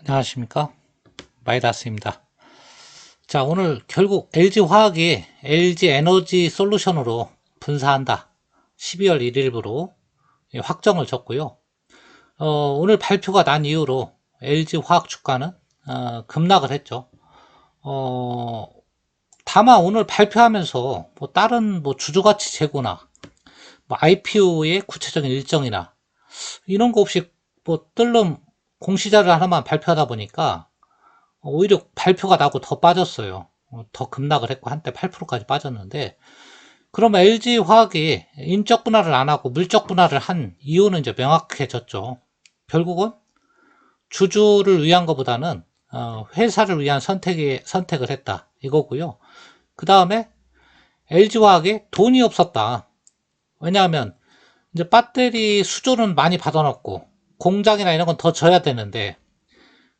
안녕하십니까, 마이다스입니다. 자, 오늘 결국 LG화학이 LG에너지 솔루션으로 분사한다, 12월 1일부로 확정을 줬고요. 오늘 발표가 난 이후로 LG화학 주가는 급락을 했죠. 어, 다만 오늘 발표하면서 뭐 다른 뭐 주주가치 재고나 뭐 IPO의 구체적인 일정이나 이런 거 없이 뭐 뜰름 공시자료 하나만 발표하다 보니까 오히려 발표가 나고 더 빠졌어요. 더 급락을 했고 한때 8%까지 빠졌는데, 그러면 LG화학이 인적 분할을 안 하고 물적 분할을 한 이유는 이제 명확해졌죠. 결국은 주주를 위한 것보다는 회사를 위한 선택을 했다, 이거고요. 그 다음에 LG화학에 돈이 없었다. 왜냐하면 이제 배터리 수조는 많이 받아놨고 공장이나 이런 건 더 져야 되는데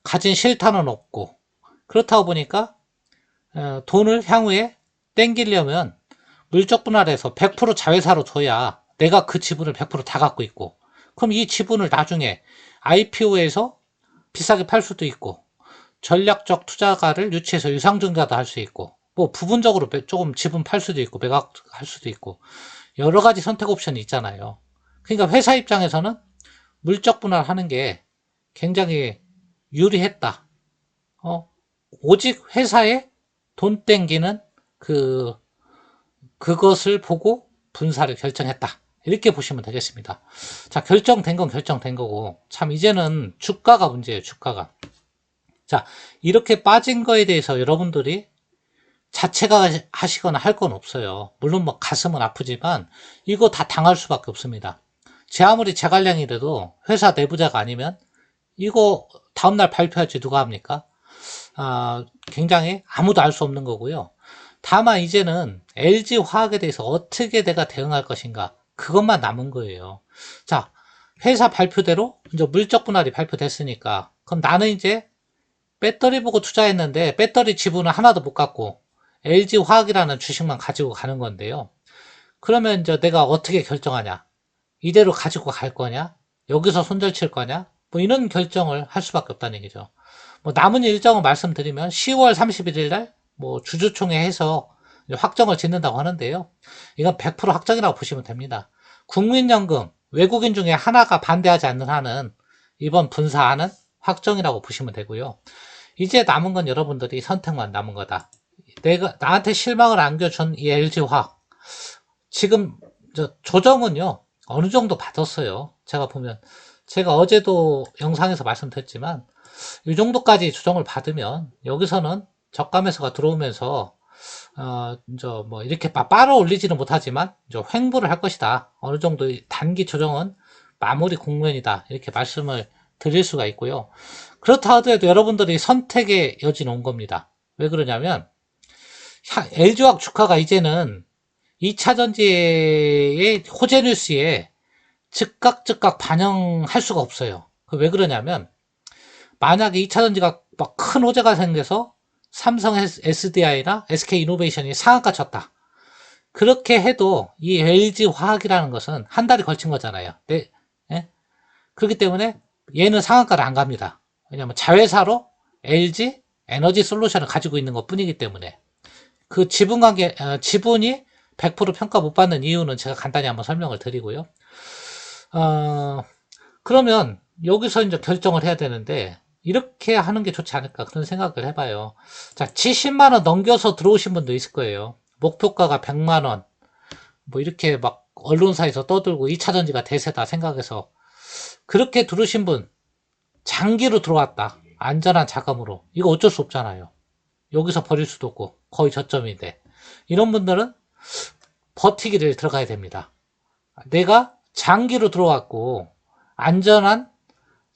가진 실탄은 없고, 그렇다 보니까 돈을 향후에 땡기려면 물적 분할해서 100% 자회사로 줘야 내가 그 지분을 100%다 갖고 있고, 그럼 이 지분을 나중에 IPO에서 비싸게 팔 수도 있고, 전략적 투자가를 유치해서 유상증자도 할 수 있고, 뭐 부분적으로 조금 지분 팔 수도 있고 매각할 수도 있고, 여러 가지 선택 옵션이 있잖아요. 그러니까 회사 입장에서는 물적 분할하는 게 굉장히 유리했다. 오직 회사에 돈 땡기는 그 그것을 보고 분사를 결정했다, 이렇게 보시면 되겠습니다. 자, 결정된 건 결정된 거고, 참 이제는 주가가 문제예요. 주가가. 자, 이렇게 빠진 거에 대해서 여러분들이 자체가 하시거나 할 건 없어요. 물론 뭐 가슴은 아프지만 이거 다 당할 수밖에 없습니다. 제 아무리 제갈량이라도 회사 내부자가 아니면 이거 다음날 발표할지 누가 합니까? 굉장히 아무도 알 수 없는 거고요. 다만 이제는 LG화학에 대해서 어떻게 내가 대응할 것인가, 그것만 남은 거예요. 자, 회사 발표대로 이제 물적 분할이 발표됐으니까, 그럼 나는 이제 배터리 보고 투자했는데 배터리 지분은 하나도 못 갖고 LG화학이라는 주식만 가지고 가는 건데요. 그러면 이제 내가 어떻게 결정하냐? 이대로 가지고 갈 거냐? 여기서 손절 칠 거냐? 뭐 이런 결정을 할 수밖에 없다는 얘기죠. 뭐 남은 일정을 말씀드리면 10월 31일 날 뭐 주주총회 해서 확정을 짓는다고 하는데요. 이건 100% 확정이라고 보시면 됩니다. 국민연금 외국인 중에 하나가 반대하지 않는 한은 이번 분사안은 확정이라고 보시면 되고요. 이제 남은 건 여러분들이 선택만 남은 거다. 내가 나한테 실망을 안겨준 이 LG화학, 지금 조정은요 어느 정도 받았어요. 제가 보면, 제가 어제도 영상에서 말씀드렸지만 이 정도까지 조정을 받으면 여기서는 저가 매수가 들어오면서 이제 뭐 이렇게 빨아 올리지는 못하지만 이제 횡보를 할 것이다. 어느 정도 단기 조정은 마무리 국면이다, 이렇게 말씀을 드릴 수가 있고요. 그렇다 하더라도 여러분들이 선택의 여지는 온 겁니다. 왜 그러냐면 LG화학 주가가 이제는 2차전지의 호재 뉴스에 즉각 반영할 수가 없어요. 왜 그러냐면 만약에 2차전지가 막 큰 호재가 생겨서 삼성 SDI나 SK이노베이션이 상한가 쳤다, 그렇게 해도 이 LG화학이라는 것은 한 달이 걸친 거잖아요. 네? 예? 그렇기 때문에 얘는 상한가를 안 갑니다. 왜냐하면 자회사로 LG 에너지 솔루션을 가지고 있는 것 뿐이기 때문에. 그 지분이 100% 평가 못 받는 이유는 제가 간단히 한번 설명을 드리고요. 그러면 여기서 이제 결정을 해야 되는데 이렇게 하는 게 좋지 않을까, 그런 생각을 해봐요. 자, 70만원 넘겨서 들어오신 분도 있을 거예요. 목표가가 100만원, 뭐 이렇게 막 언론사에서 떠들고 2차전지가 대세다 생각해서 그렇게 들으신 분, 장기로 들어왔다, 안전한 자금으로, 이거 어쩔 수 없잖아요. 여기서 버릴 수도 없고 거의 저점인데, 이런 분들은 버티기를 들어가야 됩니다. 내가 장기로 들어왔고 안전한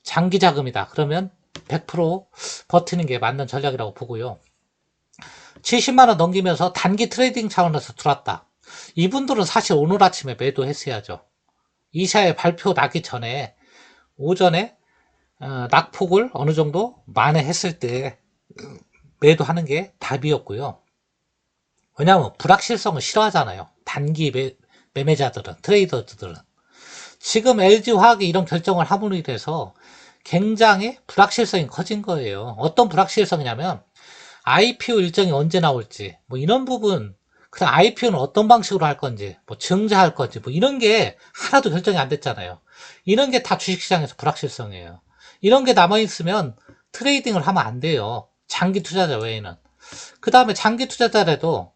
장기 자금이다, 그러면 100% 버티는 게 맞는 전략이라고 보고요. 70만원 넘기면서 단기 트레이딩 차원에서 들어왔다, 이분들은 사실 오늘 아침에 매도했어야죠. 이샤의 발표 나기 전에 오전에 낙폭을 어느 정도 만회했을 때 매도하는 게 답이었고요. 왜냐하면 불확실성을 싫어하잖아요, 단기 매매자들은, 트레이더들은. 지금 LG화학이 이런 결정을 함으로 인해서 굉장히 불확실성이 커진 거예요. 어떤 불확실성이냐면 IPO 일정이 언제 나올지 뭐 이런 부분, 그다음 IPO는 어떤 방식으로 할 건지, 뭐 증자할 건지, 뭐 이런 게 하나도 결정이 안 됐잖아요. 이런 게 다 주식시장에서 불확실성이에요. 이런 게 남아있으면 트레이딩을 하면 안 돼요. 장기 투자자 외에는. 그 다음에 장기 투자자라도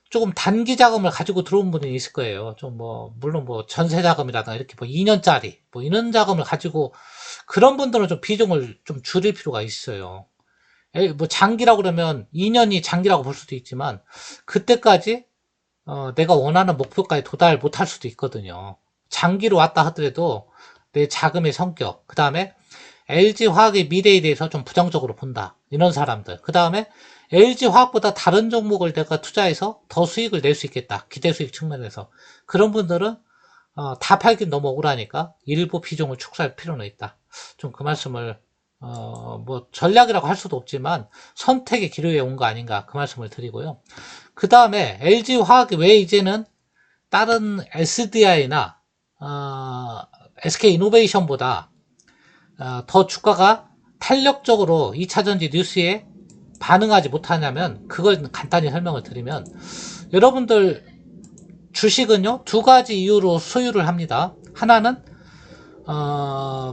조금 단기 자금을 가지고 들어온 분이 있을 거예요. 좀 뭐, 물론 뭐 전세 자금이라든가 이렇게 뭐 2년짜리, 뭐 이런 자금을 가지고 그런 분들은 좀 비중을 좀 줄일 필요가 있어요. 뭐 장기라고 그러면 2년이 장기라고 볼 수도 있지만 그때까지 내가 원하는 목표까지 도달 못할 수도 있거든요. 장기로 왔다 하더라도 내 자금의 성격, 그 다음에 LG화학의 미래에 대해서 좀 부정적으로 본다. 이런 사람들. 그 다음에 LG화학보다 다른 종목을 내가 투자해서 더 수익을 낼 수 있겠다. 기대 수익 측면에서. 그런 분들은 다 팔긴 너무 억울하니까 일부 비중을 축소할 필요는 있다. 좀 그 말씀을 뭐 전략이라고 할 수도 없지만 선택의 기로에 온 거 아닌가 그 말씀을 드리고요. 그 다음에 LG화학이 왜 이제는 다른 SDI나 SK이노베이션보다 더 주가가 탄력적으로 2차전지 뉴스에 반응하지 못하냐면 그걸 간단히 설명을 드리면 여러분들 주식은요 두 가지 이유로 소유를 합니다. 하나는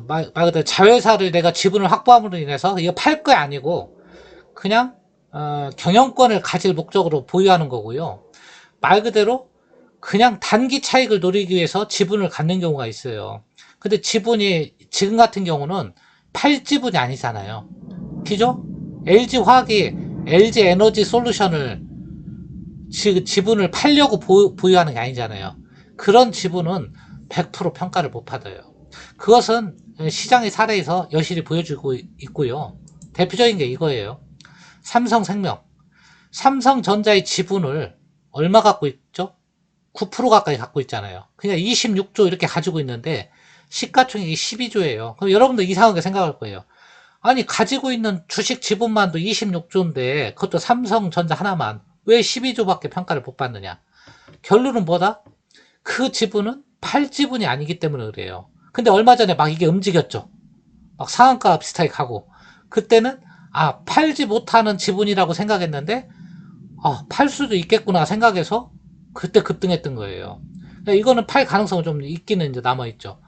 말 그대로 자회사를 내가 지분을 확보함으로 인해서 이거 팔 거 아니고 그냥 경영권을 가질 목적으로 보유하는 거고요. 말 그대로 그냥 단기 차익을 노리기 위해서 지분을 갖는 경우가 있어요. 근데 지분이 지금 같은 경우는 팔 지분이 아니잖아요. 그죠? LG화학이 LG에너지 솔루션을 지분을 팔려고 보유하는 게 아니잖아요. 그런 지분은 100% 평가를 못 받아요. 그것은 시장의 사례에서 여실히 보여주고 있고요. 대표적인 게 이거예요. 삼성생명. 삼성전자의 지분을 얼마 갖고 있죠? 9% 가까이 갖고 있잖아요. 그냥 26조 이렇게 가지고 있는데 시가총액이 12조예요. 그럼 여러분들 이상하게 생각할 거예요. 아니 가지고 있는 주식 지분만도 26조인데 그것도 삼성전자 하나만 왜 12조밖에 평가를 못 받느냐. 결론은 뭐다? 그 지분은 팔 지분이 아니기 때문에 그래요. 근데 얼마 전에 막 이게 움직였죠. 막 상한가 비슷하게 가고 그때는 팔지 못하는 지분이라고 생각했는데 팔 수도 있겠구나 생각해서 그때 급등했던 거예요. 그러니까 이거는 팔 가능성은 좀 있기는 이제 남아있죠.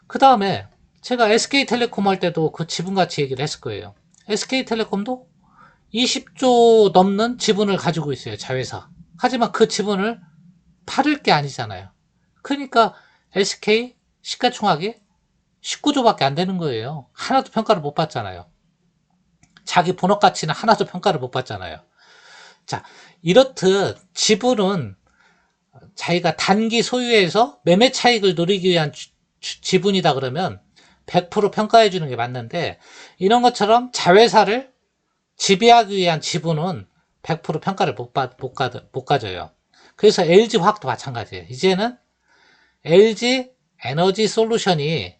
그 다음에 제가 SK텔레콤 할 때도 그 지분 가치 얘기를 했을 거예요. SK텔레콤도 20조 넘는 지분을 가지고 있어요. 자회사. 하지만 그 지분을 팔을 게 아니잖아요. 그러니까 SK 시가총액이 19조밖에 안 되는 거예요. 하나도 평가를 못 받잖아요. 자기 본업 가치는 하나도 평가를 못 받잖아요. 자, 이렇듯 지분은 자기가 단기 소유해서 매매 차익을 노리기 위한 지분이다 그러면 100% 평가해 주는 게 맞는데 이런 것처럼 자회사를 지배하기 위한 지분은 100% 평가를 못 가져요. 그래서 LG화학도 마찬가지예요. 이제는 LG 에너지 솔루션이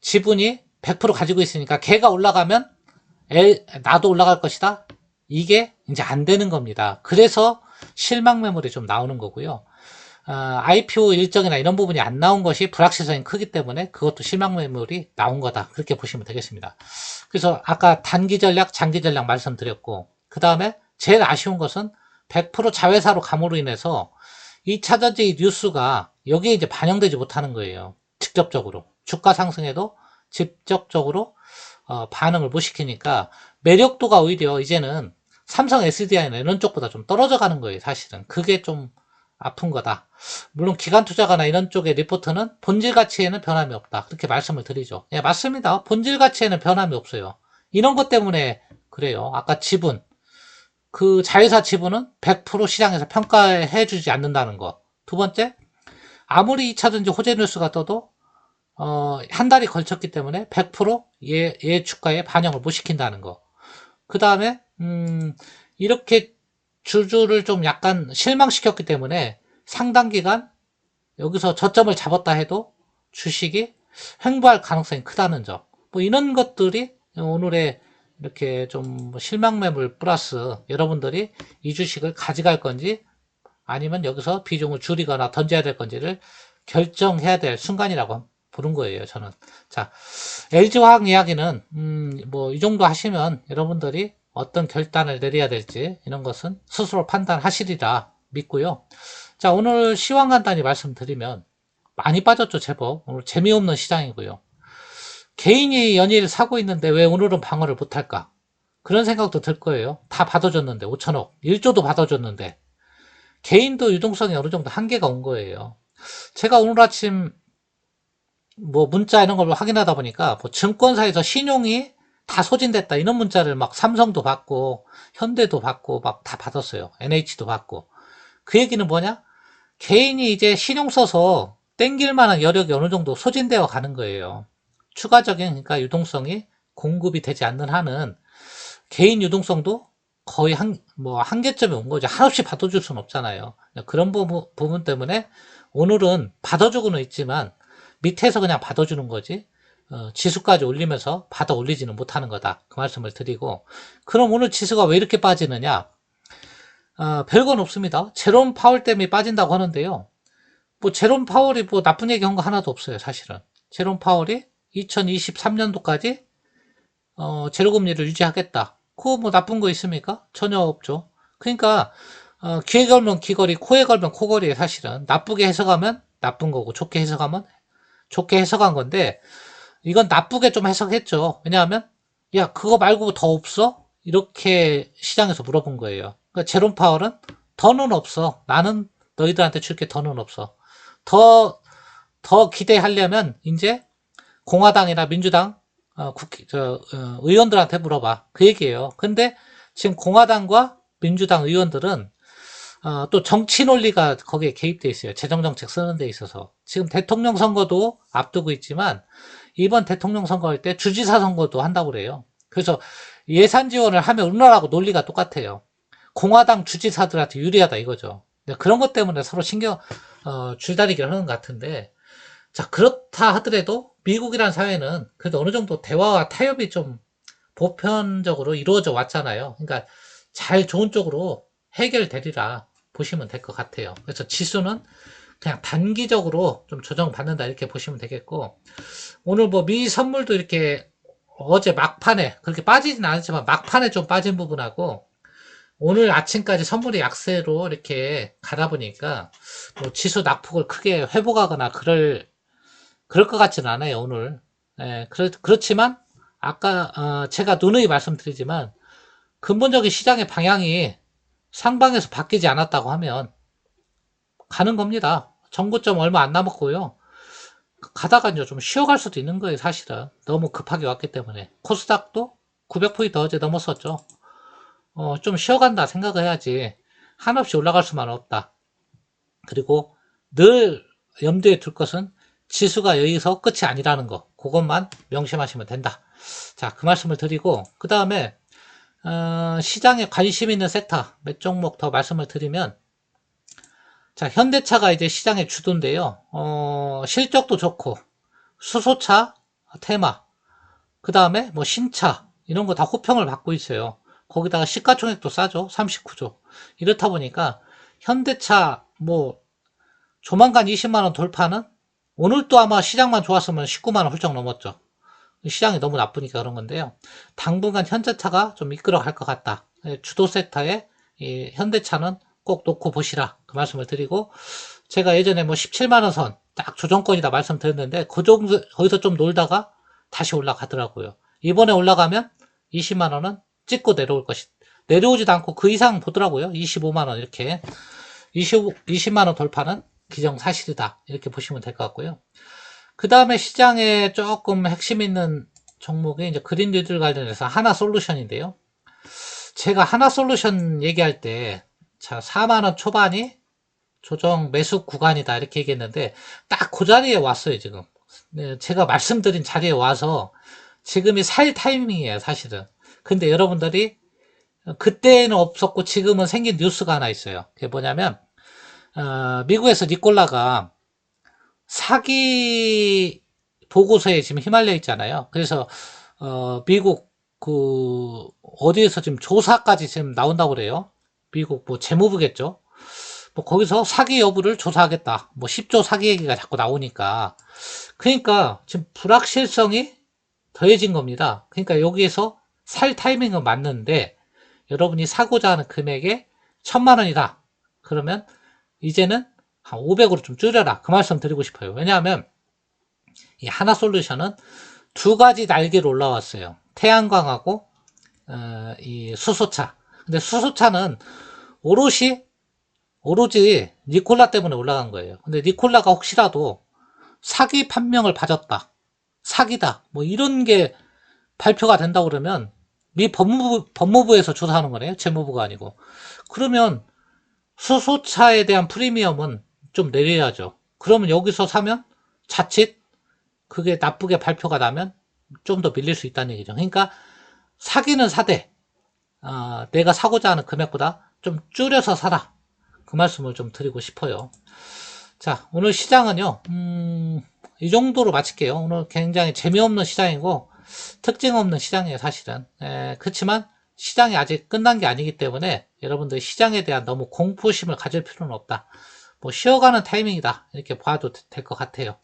지분이 100% 가지고 있으니까 걔가 올라가면 나도 올라갈 것이다. 이게 이제 안 되는 겁니다. 그래서 실망 매물이 좀 나오는 거고요. IPO 일정이나 이런 부분이 안 나온 것이 불확실성이 크기 때문에 그것도 실망 매물이 나온 거다. 그렇게 보시면 되겠습니다. 그래서 아까 단기 전략, 장기 전략 말씀드렸고 그 다음에 제일 아쉬운 것은 100% 자회사로 감으로 인해서 2차전지 뉴스가 여기에 이제 반영되지 못하는 거예요. 직접적으로. 주가 상승에도 직접적으로 반응을 못 시키니까 매력도가 오히려 이제는 삼성 SDI나 이런 쪽보다 좀 떨어져 가는 거예요, 사실은. 그게 좀 아픈 거다. 물론 기관 투자가나 이런 쪽의 리포트는 본질 가치에는 변함이 없다. 그렇게 말씀을 드리죠. 예, 맞습니다. 본질 가치에는 변함이 없어요. 이런 것 때문에 그래요. 아까 지분. 그 자회사 지분은 100% 시장에서 평가해 주지 않는다는 거. 두 번째, 아무리 2차전지 호재 뉴스가 떠도 한 달이 걸쳤기 때문에 100% 주가에 반영을 못 시킨다는 거. 그 다음에 이렇게 주주를 좀 약간 실망시켰기 때문에 상당 기간 여기서 저점을 잡았다 해도 주식이 횡보할 가능성이 크다는 점. 뭐 이런 것들이 오늘의 이렇게 좀 실망 매물 플러스 여러분들이 이 주식을 가져갈 건지 아니면 여기서 비중을 줄이거나 던져야 될 건지를 결정해야 될 순간이라고 보는 거예요, 저는. 자, LG화학 이야기는 뭐 이 정도 하시면 여러분들이 어떤 결단을 내려야 될지 이런 것은 스스로 판단하시리라 믿고요. 자, 오늘 시황 간단히 말씀드리면 많이 빠졌죠, 제법. 오늘 재미없는 시장이고요. 개인이 연일 사고 있는데 왜 오늘은 방어를 못할까? 그런 생각도 들 거예요. 다 받아줬는데 5천억, 1조도 받아줬는데 개인도 유동성이 어느 정도 한계가 온 거예요. 제가 오늘 아침 뭐 문자 이런 걸 확인하다 보니까 뭐 증권사에서 신용이 다 소진됐다 이런 문자를 막 삼성도 받고 현대도 받고 막 다 받았어요. NH도 받고. 그 얘기는 뭐냐? 개인이 이제 신용 써서 땡길 만한 여력이 어느 정도 소진되어 가는 거예요. 추가적인 그러니까 유동성이 공급이 되지 않는 한은 개인 유동성도 거의 뭐 한계점에 온 거죠. 한없이 받아줄 수는 없잖아요. 그런 부분 때문에 오늘은 받아주고는 있지만 밑에서 그냥 받아주는 거지 지수까지 올리면서 받아 올리지는 못하는 거다. 그 말씀을 드리고, 그럼 오늘 지수가 왜 이렇게 빠지느냐? 별건 없습니다. 제롬 파월 때문에 빠진다고 하는데요. 뭐 제롬 파월이 뭐 나쁜 얘기 한 거 하나도 없어요, 사실은. 제롬 파월이 2023년도까지 제로금리를 유지하겠다. 그거 뭐 나쁜 거 있습니까? 전혀 없죠. 그러니까 귀에 걸면 귀걸이, 코에 걸면 코걸이에 사실은 나쁘게 해석하면 나쁜 거고 좋게 해석하면 좋게 해석한 건데 이건 나쁘게 좀 해석했죠. 왜냐하면 야 그거 말고 더 없어? 이렇게 시장에서 물어본 거예요. 그러니까 제롬 파월은 더는 없어. 나는 너희들한테 줄 게 더는 없어. 더 기대하려면 이제 공화당이나 민주당 의원들한테 물어봐. 그 얘기예요. 근데 지금 공화당과 민주당 의원들은 또 정치 논리가 거기에 개입돼 있어요. 재정정책 쓰는 데 있어서. 지금 대통령 선거도 앞두고 있지만 이번 대통령 선거할 때 주지사 선거도 한다고 그래요. 그래서 예산 지원을 하면 우리나라하고 논리가 똑같아요. 공화당 주지사들한테 유리하다 이거죠. 그런 것 때문에 서로 줄다리기를 하는 것 같은데, 자, 그렇다 하더라도 미국이란 사회는 그래도 어느 정도 대화와 타협이 좀 보편적으로 이루어져 왔잖아요. 그러니까 잘 좋은 쪽으로 해결되리라 보시면 될 것 같아요. 그래서 지수는 그냥 단기적으로 좀 조정받는다 이렇게 보시면 되겠고, 오늘 뭐 미 선물도 이렇게 어제 막판에 그렇게 빠지진 않았지만 막판에 좀 빠진 부분하고 오늘 아침까지 선물이 약세로 이렇게 가다 보니까 뭐 지수 낙폭을 크게 회복하거나 그럴 것 같지는 않아요, 오늘. 예, 그렇지만 아까 제가 누누이 말씀드리지만 근본적인 시장의 방향이 상방에서 바뀌지 않았다고 하면 가는 겁니다. 정고점 얼마 안 남았고요. 가다가 이제 좀 쉬어갈 수도 있는 거예요, 사실은. 너무 급하게 왔기 때문에. 코스닥도 900포인트 어제 넘었었죠. 좀 쉬어간다 생각을 해야지. 한없이 올라갈 수만은 없다. 그리고 늘 염두에 둘 것은 지수가 여기서 끝이 아니라는 거. 그것만 명심하시면 된다. 자, 그 말씀을 드리고, 그 다음에, 시장에 관심 있는 섹터 몇 종목 더 말씀을 드리면, 자, 현대차가 이제 시장의 주도인데요. 실적도 좋고, 수소차, 테마, 그 다음에 뭐 신차, 이런 거 다 호평을 받고 있어요. 거기다가 시가총액도 싸죠. 39조. 이렇다 보니까, 현대차, 뭐, 조만간 20만원 돌파는 오늘 또 아마 시장만 좋았으면 19만원 훌쩍 넘었죠. 시장이 너무 나쁘니까 그런 건데요. 당분간 현대차가 좀 이끌어 갈 것 같다. 주도 섹터에 이 현대차는 꼭 놓고 보시라. 그 말씀을 드리고, 제가 예전에 뭐 17만원 선, 딱 조정권이다 말씀드렸는데, 그 정도, 거기서 좀 놀다가 다시 올라가더라고요. 이번에 올라가면 20만원은 찍고 내려올 내려오지도 않고 그 이상 보더라고요. 25만원 이렇게. 20만원 돌파는 기정사실이다. 이렇게 보시면 될 것 같고요. 그 다음에 시장에 조금 핵심 있는 종목이 이제 그린 뉴딜 관련해서 하나솔루션인데요. 제가 하나솔루션 얘기할 때, 자, 4만원 초반이 조정 매수 구간이다. 이렇게 얘기했는데, 딱 그 자리에 왔어요, 지금. 네, 제가 말씀드린 자리에 와서, 지금이 살 타이밍이에요, 사실은. 근데 여러분들이, 그때는 없었고, 지금은 생긴 뉴스가 하나 있어요. 그게 뭐냐면, 미국에서 니콜라가 사기 보고서에 지금 휘말려 있잖아요. 그래서 미국 어디에서 지금 조사까지 지금 나온다고 그래요. 미국 뭐 재무부겠죠. 뭐 거기서 사기 여부를 조사하겠다. 뭐 10조 사기 얘기가 자꾸 나오니까. 그러니까 지금 불확실성이 더해진 겁니다. 그러니까 여기에서 살 타이밍은 맞는데 여러분이 사고자 하는 금액에 1000만 원이다. 그러면 이제는 한 500으로 좀 줄여라. 그 말씀 드리고 싶어요. 왜냐하면 이 하나솔루션은 두 가지 날개로 올라왔어요. 태양광하고 이 수소차. 근데 수소차는 오로지 니콜라 때문에 올라간 거예요. 근데 니콜라가 혹시라도 사기 판명을 받았다. 사기다. 뭐 이런 게 발표가 된다 그러면 미 법무부에서 조사하는 거네요. 재무부가 아니고. 그러면 수소차에 대한 프리미엄은 좀 내려야죠. 그러면 여기서 사면 자칫 그게 나쁘게 발표가 나면 좀 더 밀릴 수 있다는 얘기죠. 그러니까 사기는 사되 내가 사고자 하는 금액보다 좀 줄여서 사라. 그 말씀을 좀 드리고 싶어요. 자, 오늘 시장은요, 이 정도로 마칠게요. 오늘 굉장히 재미없는 시장이고, 특징 없는 시장이에요, 사실은. 그렇지만, 시장이 아직 끝난 게 아니기 때문에, 여러분들 시장에 대한 너무 공포심을 가질 필요는 없다. 뭐, 쉬어가는 타이밍이다. 이렇게 봐도 될 것 같아요.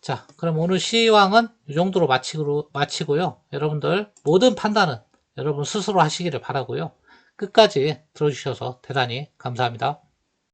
자, 그럼 오늘 시황은 이 정도로 마치고요. 여러분들, 모든 판단은 여러분 스스로 하시기를 바라고요. 끝까지 들어주셔서 대단히 감사합니다.